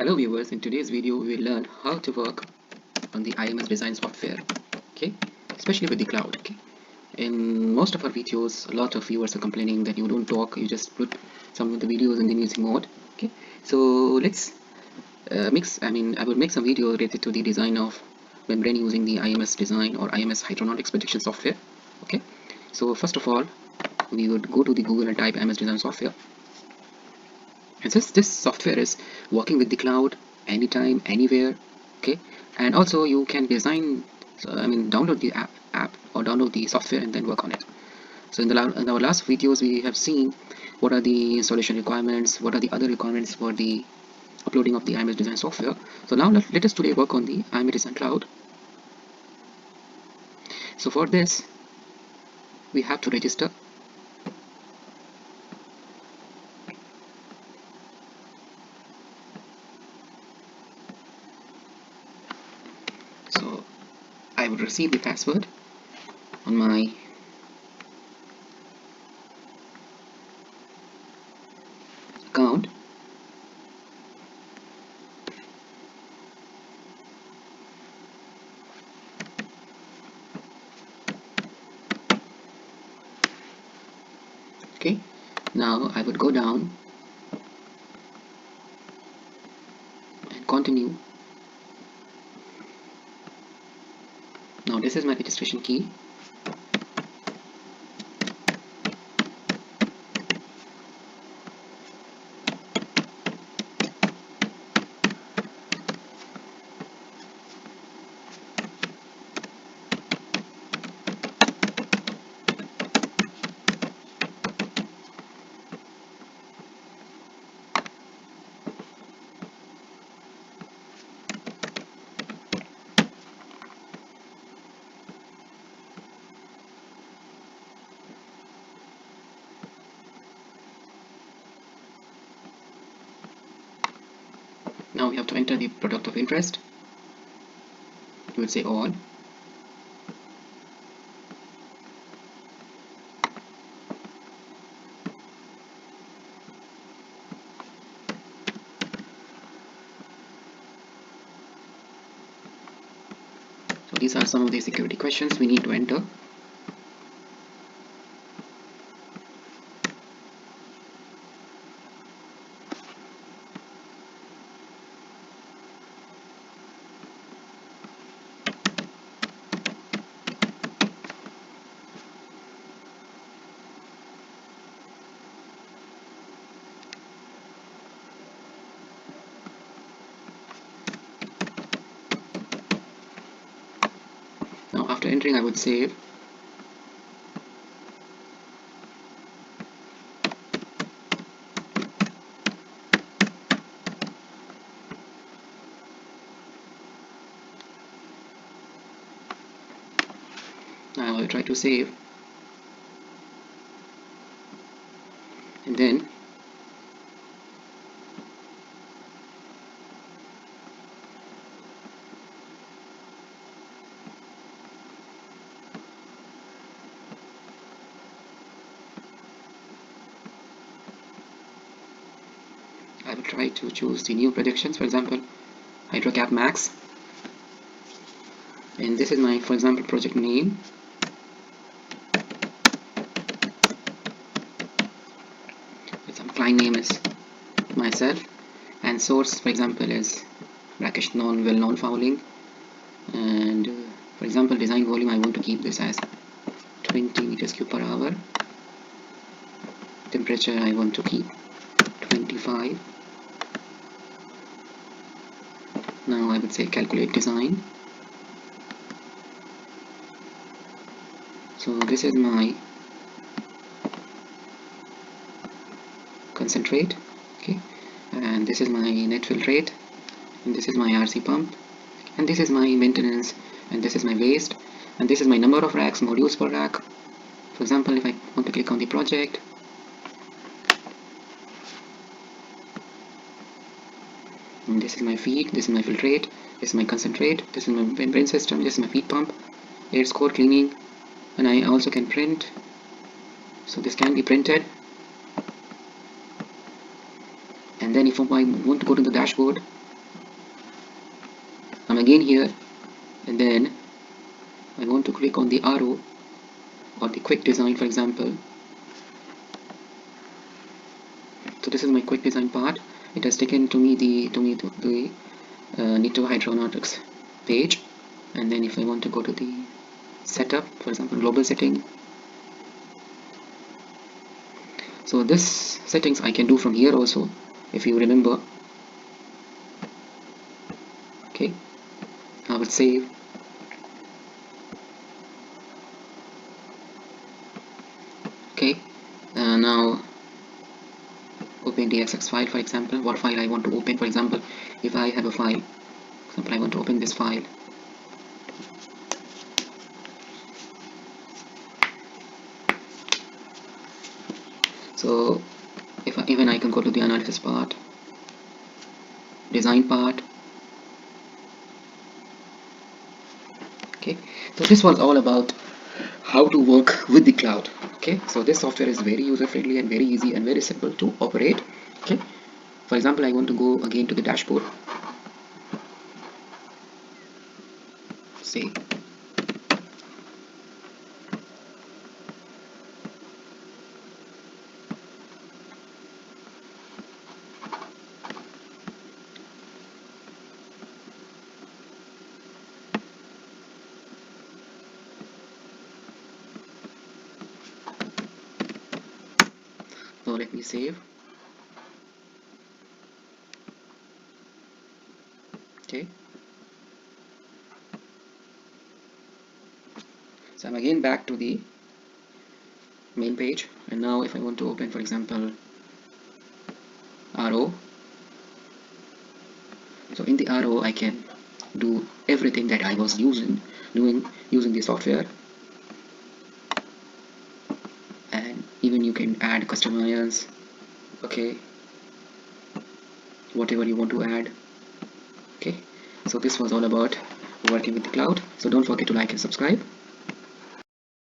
Hello viewers, in today's video we will learn how to work on the IMS Design Software, okay, especially with the cloud. Okay, in most of our videos, a lot of viewers are complaining that you don't talk, you just put some of the videos in the music mode. Okay, so let's I will make some video related to the design of membrane using the IMS Design or IMS Hydronautics Prediction software. Okay, so first of all, we would go to the Google and type IMS Design Software. And since this software is working with the cloud anytime, anywhere, okay, and also you can design, download the app or download the software and then work on it. So in our last videos, we have seen what are the installation requirements, what are the other requirements for the uploading of the IMS Design software. So now let us today work on the IMS Design Cloud. So for this, we have to register. So I would receive the password on my account. Okay, now I would go down and continue. Now this is my registration key. Now we have to enter the product of interest. You would say all. So these are some of the security questions we need to enter. Now after entering, I would save. Now I will try to save, and then I will try to choose the new projections, for example HydroCap Max, and this is my, for example, project name. Some client name is myself, and source, for example, is brackish well-known fouling, and for example design volume, I want to keep this as 20 meters cube per hour. Temperature I want to keep 25. Now I would say calculate design. So this is my concentrate, okay, and this is my net fill rate, and this is my RC pump, and this is my maintenance, and this is my waste, and this is my number of racks, modules per rack. For example, if I want to click on the project, and this is my feed, this is my filtrate, this is my concentrate, this is my membrane system, this is my feed pump, air score cleaning, and I also can print, so this can be printed. And then if I want to go to the dashboard, again here, and then I want to click on the arrow or the quick design, for example. So this is my quick design part. It has taken to me the nitrohydronautics page, and then if I want to go to the setup, for example, global setting, so this settings I can do from here also, if you remember. Okay, I will save. Okay, now open the DXX file, for example. What file I want to open, for example, if I have a file, for example, I want to open this file. So even I can go to the analysis part, design part. Okay, so this was all about how to work with the cloud. Okay, so this software is very user friendly and very easy and very simple to operate. Okay, for example, I want to go again to the dashboard, say so let me save. Okay, so I'm again back to the main page, and now if I want to open, for example, RO, so in the RO I can do everything that I was doing using the software, and even you can add customize, okay, whatever you want to add. Okay, so this was all about working with the cloud. So don't forget to like and subscribe.